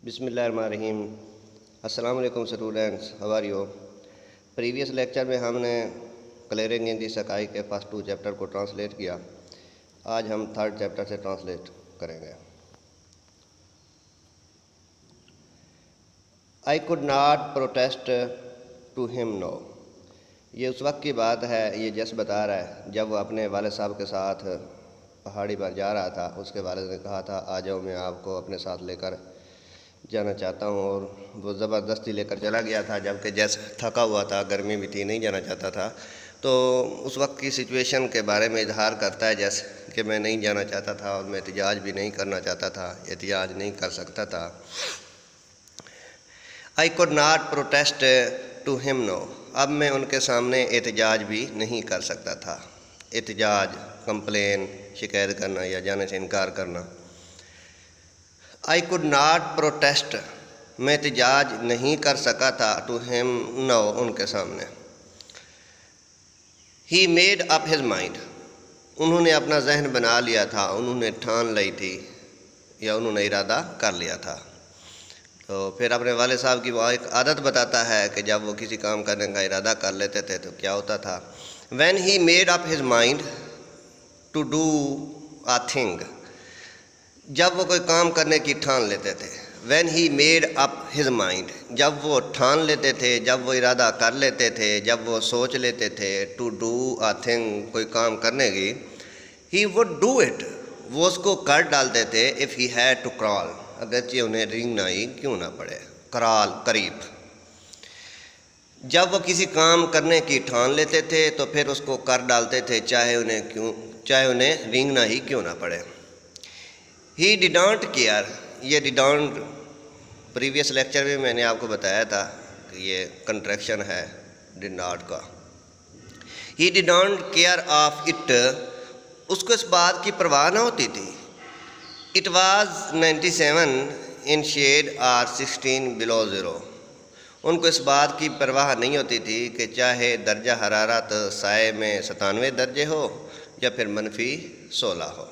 بسم اللہ الرحمن الرحیم۔ السلام علیکم students, how are you? Previous lecture میں ہم نے کلیئرنگ ان دی سکائی کے فرسٹ 2 چیپٹر کو ٹرانسلیٹ کیا۔ آج ہم 3rd چیپٹر سے ٹرانسلیٹ کریں گے۔ I could not protest to him no۔ یہ اس وقت کی بات ہے، یہ جس بتا رہا ہے جب وہ اپنے والد صاحب کے ساتھ پہاڑی پر جا رہا تھا۔ اس کے والد نے کہا تھا آ جاؤ، میں آپ کو اپنے ساتھ لے کر جانا چاہتا ہوں، اور وہ زبردستی لے کر چلا گیا تھا، جبکہ جیس تھکا ہوا تھا، گرمی بھی تھی، نہیں جانا چاہتا تھا۔ تو اس وقت کی سچویشن کے بارے میں اظہار کرتا ہے جیسے کہ میں نہیں جانا چاہتا تھا اور میں احتجاج بھی نہیں کرنا چاہتا تھا، احتجاج نہیں کر سکتا تھا۔ I could not protest to him no۔ اب میں ان کے سامنے احتجاج بھی نہیں کر سکتا تھا۔ احتجاج، کمپلین، شکایت کرنا یا جانے سے انکار کرنا۔ I could not protest، میں احتجاج نہیں کر سکا تھا to him no، ان کے سامنے۔ He made up his mind، انہوں نے اپنا ذہن بنا لیا تھا، انہوں نے ٹھان لی تھی یا انہوں نے ارادہ کر لیا تھا۔ تو پھر اپنے والد صاحب کی وہ ایک عادت بتاتا ہے کہ جب وہ کسی کام کرنے کا ارادہ کر لیتے تھے تو کیا ہوتا تھا۔ When he made up his mind to do a thing، جب وہ کوئی کام کرنے کی ٹھان لیتے تھے۔ When he made up his mind، جب وہ ٹھان لیتے تھے، جب وہ ارادہ کر لیتے تھے، جب وہ سوچ لیتے تھے to do a thing، کوئی کام کرنے کی، he would do it، وہ اس کو کر ڈالتے تھے if he had to crawl، اگرچہ انہیں رینگنا ہی کیوں نہ پڑے۔ کرال، قریب۔ جب وہ کسی کام کرنے کی ٹھان لیتے تھے تو پھر اس کو کر ڈالتے تھے، چاہے انہیں رینگنا ہی کیوں نہ پڑے۔ He didn't care، یہ didn't پریویس لیکچر میں نے آپ کو بتایا تھا کہ یہ کنٹریکشن ہے did not کا۔ He didn't care of it، اس کو اس بات کی پرواہ نہ ہوتی تھی۔ It was 97 in shade or 16 below zero، ان کو اس بات کی پرواہ نہیں ہوتی تھی کہ چاہے درجہ حرارت سائے میں 97 درجے ہو یا پھر -16 ہو۔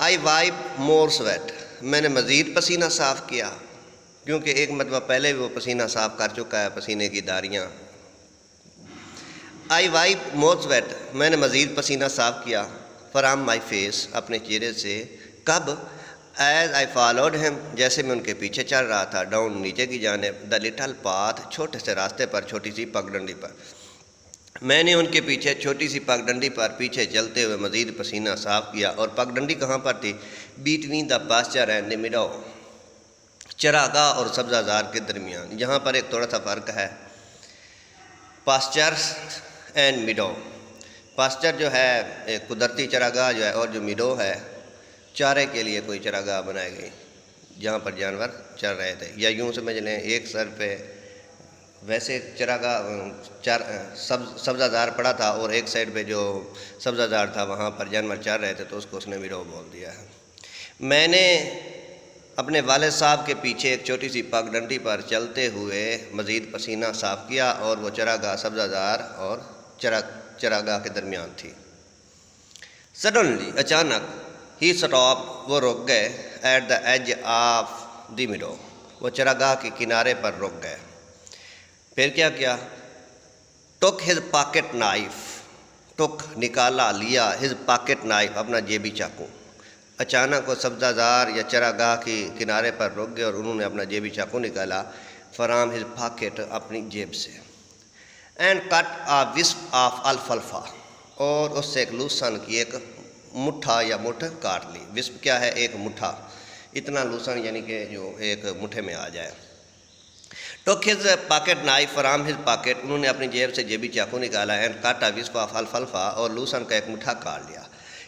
I wiped more sweat، میں نے مزید پسینہ صاف کیا، کیونکہ ایک مرتبہ پہلے بھی وہ پسینہ صاف کر چکا ہے، پسینے کی داریاں۔ I wiped more sweat، میں نے مزید پسینہ صاف کیا from my face، اپنے چہرے سے۔ کب؟ As I followed him، جیسے میں ان کے پیچھے چل رہا تھا، ڈاؤن، نیچے کی جانب، the little path، چھوٹے سے راستے پر، چھوٹی سی پگڈنڈی پر۔ میں نے ان کے پیچھے چھوٹی سی پگڈنڈی پر پیچھے چلتے ہوئے مزید پسینہ صاف کیا، اور پگڈنڈی کہاں پر تھی؟ between the pasture and the meadow، چراگاہ اور سبزہ زار کے درمیان۔ یہاں پر ایک تھوڑا سا فرق ہے، پاسچر اینڈ میڈو۔ پاسچر جو ہے ایک قدرتی چراگاہ جو ہے، اور جو میڈو ہے چارے کے لیے کوئی چراگاہ بنائی گئی جہاں پر جانور چر رہے تھے، یا یوں سمجھ لیں ایک سر پہ ویسے چراگاہ سبزہ زار پڑا تھا، اور ایک سائڈ پہ جو سبزہ زار تھا وہاں پر جانور چر رہے تھے، تو اس کو اس نے میڈو بول دیا ہے۔ میں نے اپنے والد صاحب کے پیچھے ایک چھوٹی سی پگڈنڈی پر چلتے ہوئے مزید پسینہ صاف کیا، اور وہ چراگاہ سبزہ زار اور چراگاہ کے درمیان تھی۔ سڈنلی، اچانک، ہی سٹاپ، وہ رک گئے، at the edge of the meadow, وہ چراگاہ کے کنارے پر رک گئے۔ پھر کیا کیا؟ ٹک ہز پاکٹ نائف، ٹک نکالا، لیا، ہز پاکٹ نائف، اپنا جیبی چاقو۔ اچانک وہ سبزہ زار یا چراگاہ کی کنارے پر رک گئے اور انہوں نے اپنا جیبی چاقو نکالا، فرام ہز پاکٹ، اپنی جیب سے۔ اینڈ کٹ آ وسپ آف الفلفا، اور اس سے ایک لوسن کی ایک مٹھا یا مٹھ کاٹ لی۔ وسپ کیا ہے؟ ایک مٹھا، اتنا لوسن یعنی کہ جو ایک مٹھے میں آ جائے۔ ٹوک his pocket knife from his pocket, انہوں نے اپنی جیب سے جیبی چاقو نکالا، اینڈ کٹ آ وسپ آف الفلفا، اور لوسن کا ایک مٹھا کاٹ لیا۔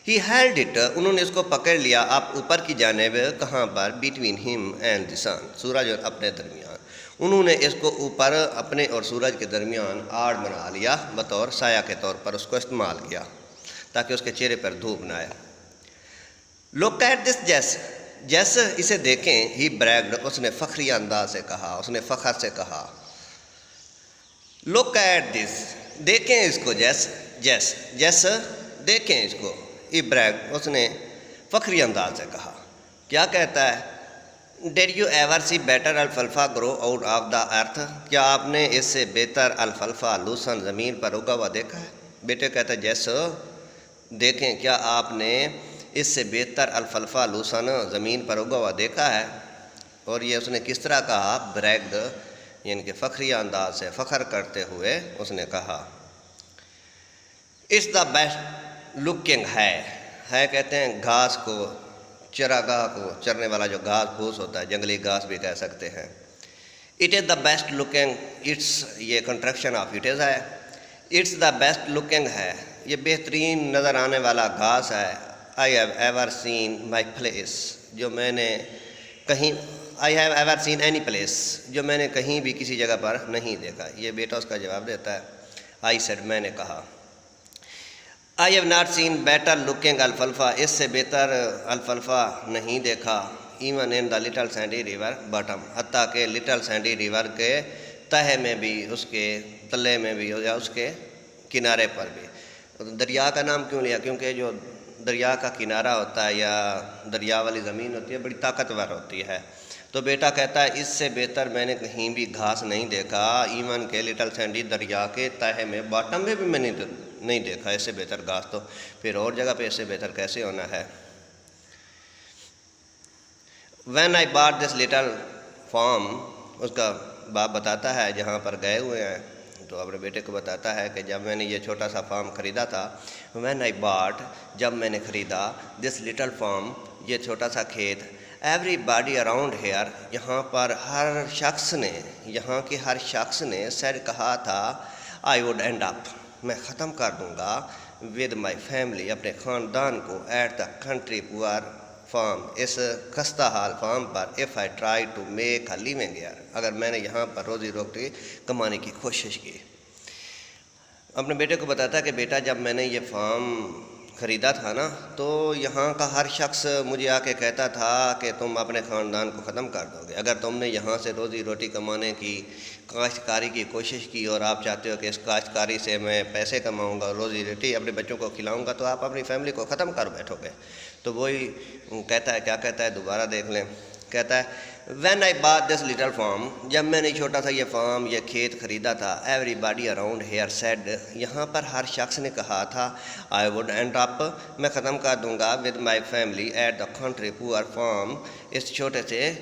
ہی ہیلڈ اٹ، انہوں نے اس کو پکڑ لیا، آپ اوپر کی جانب، کہاں پر؟ بٹوین ہم اینڈ دی سن، سورج اور اپنے درمیان۔ انہوں نے اس کو اوپر اپنے اور سورج کے درمیان آڑ بنا لیا، بطور سایہ کے طور پر اس کو استعمال کیا تاکہ اس کے چہرے پر دھوپ نہ آئے۔ لک ایٹ دس جیس، جیس اسے دیکھیں، ہی بریگڈ، اس نے فخری انداز سے کہا، اس نے فخر سے کہا۔ لک ایٹ دس، دیکھیں اس کو، جیس دیکھیں اس کو، ہی بریگڈ، اس نے فخری انداز سے کہا۔ کیا کہتا ہے؟ Did you ever see better الفلفا grow out of the earth? کیا آپ نے اس سے بہتر الفلفا لوسن زمین پر اگا ہوا دیکھا ہے؟ بیٹے کہتا ہے جیسو دیکھیں، کیا آپ نے اس سے بہتر الفلفا لوسن زمین پر اگا ہوا دیکھا ہے؟ اور یہ اس نے کس طرح کہا؟ بریگڈ، یعنی کہ فخریہ انداز سے فخر کرتے ہوئے اس نے کہا۔ اٹس دا بیسٹ لکنگ ہے کہتے ہیں گھاس کو، چراگاہ کو چرنے والا جو گھاس پھوس ہوتا ہے، جنگلی گھاس بھی کہہ سکتے ہیں۔ It is the best looking, it's یہ کنٹریکشن آف اٹ از ہے، اٹس دا بیسٹ لکنگ ہے، یہ بہترین نظر آنے والا گھاس ہے۔ I have ever seen my place, جو میں نے کہیں، I have ever seen any place, جو میں نے کہیں بھی کسی جگہ پر نہیں دیکھا۔ یہ بیٹا اس کا جواب دیتا ہے، آئی سیڈ، میں نے کہا۔ I have not seen better looking الفلفا، اس سے بہتر الفلفا نہیں دیکھا۔ Even in the little sandy river bottom, حتیٰ کہ لٹل سینڈی ریور کے تہے میں بھی، اس کے تلے میں بھی، یا اس کے کنارے پر بھی۔ دریا کا نام کیوں لیا؟ کیونکہ جو دریا کا کنارہ ہوتا ہے یا دریا والی زمین ہوتی ہے بڑی طاقتور ہوتی ہے۔ تو بیٹا کہتا ہے اس سے بہتر میں نے کہیں بھی گھاس نہیں دیکھا، ایون کہ لٹل سینڈی دریا کے تہے میں، باٹم میں بھی میں نہیں دیکھا اس سے بہتر گھاس، تو پھر اور جگہ پہ اس سے بہتر کیسے ہونا ہے؟ When I bought this little farm, اس کا باپ بتاتا ہے جہاں پر گئے ہوئے ہیں، تو اپنے بیٹے کو بتاتا ہے کہ جب میں نے یہ چھوٹا سا فارم خریدا تھا، وین آئی باٹ، جب میں نے خریدا، دس لٹل فارم، یہ چھوٹا سا کھیت، ایوری باڈی اراؤنڈ ہیئر، یہاں پر ہر شخص نے، یہاں کے ہر شخص نے سیڈ کہا تھا، آئی ووڈ اینڈ اپ، میں ختم کر دوں گا، ود مائی فیملی، اپنے خاندان کو، at the country poor farm, اس خستہ حال فارم پر، if I try to make a living here, اگر میں نے یہاں پر روزی روٹی کمانے کی کوشش کی۔ اپنے بیٹے کو بتاتا ہے کہ بیٹا جب میں نے یہ فارم خریدا تھا نا، تو یہاں کا ہر شخص مجھے آ کے کہتا تھا کہ تم اپنے خاندان کو ختم کر دو گے اگر تم نے یہاں سے روزی روٹی کمانے کی، کاشتکاری کی کوشش کی، اور آپ چاہتے ہو کہ اس کاشتکاری سے میں پیسے کماؤں گا، روزی روٹی اپنے بچوں کو کھلاؤں گا، تو آپ اپنی فیملی کو ختم کر بیٹھو گے۔ تو وہی کہتا ہے، کیا کہتا ہے دوبارہ دیکھ لیں، کہتا ہے when I bought this little farm, جب میں نے چھوٹا سا یہ فارم، یہ کھیت خریدا تھا، everybody around here said, یہاں پر ہر شخص نے کہا تھا، آئی ووڈ اینڈ اپ، میں ختم کر دوں گا، with my family at the country poor farm, اس چھوٹے سے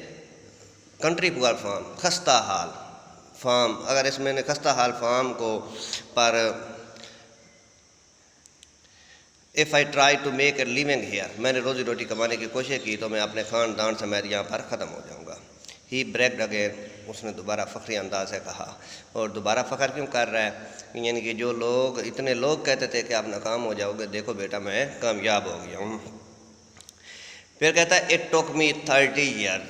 کنٹری پوئر فارم، خستہ حال فارم، اگر اس میں نے خستہ حال فارم کو پر if I try to make a living here, میں نے روزی روٹی کمانے کی کوشش کی تو میں اپنے خاندان سمیت یہاں پر ختم ہو جاؤں گا۔ ہی بریکڈ اگین، اس نے دوبارہ فخری انداز سے کہا، اور دوبارہ فخر کیوں کر رہا ہے؟ یعنی کہ جو لوگ، اتنے لوگ کہتے تھے کہ آپ ناکام ہو جاؤ گے، دیکھو بیٹا میں کامیاب ہو گیا ہوں۔ پھر کہتا ہے اٹ ٹوک می 30 ایئر،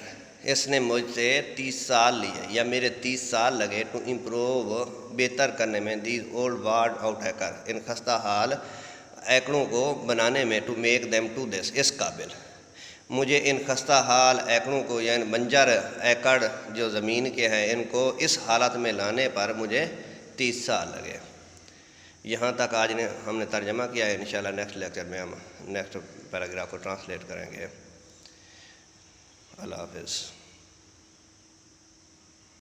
اس نے مجھ سے 30 سال لیے، یا میرے 30 سال لگے، ٹو امپروو، بہتر کرنے میں، these old worn out acres, ان خستہ حال اینکڑوں کو بنانے میں، to make them to this, اس قابل، مجھے ان خستہ حال اینکڑوں کو، یعنی بنجر ایکڑ جو زمین کے ہیں، ان کو اس حالت میں لانے پر مجھے 30 سال لگے۔ یہاں تک آج نے ہم نے ترجمہ کیا ہے، انشاءاللہ نیکسٹ لیکچر میں ہم نیکسٹ پیراگراف کو ٹرانسلیٹ کریں گے۔ اللہ حافظ۔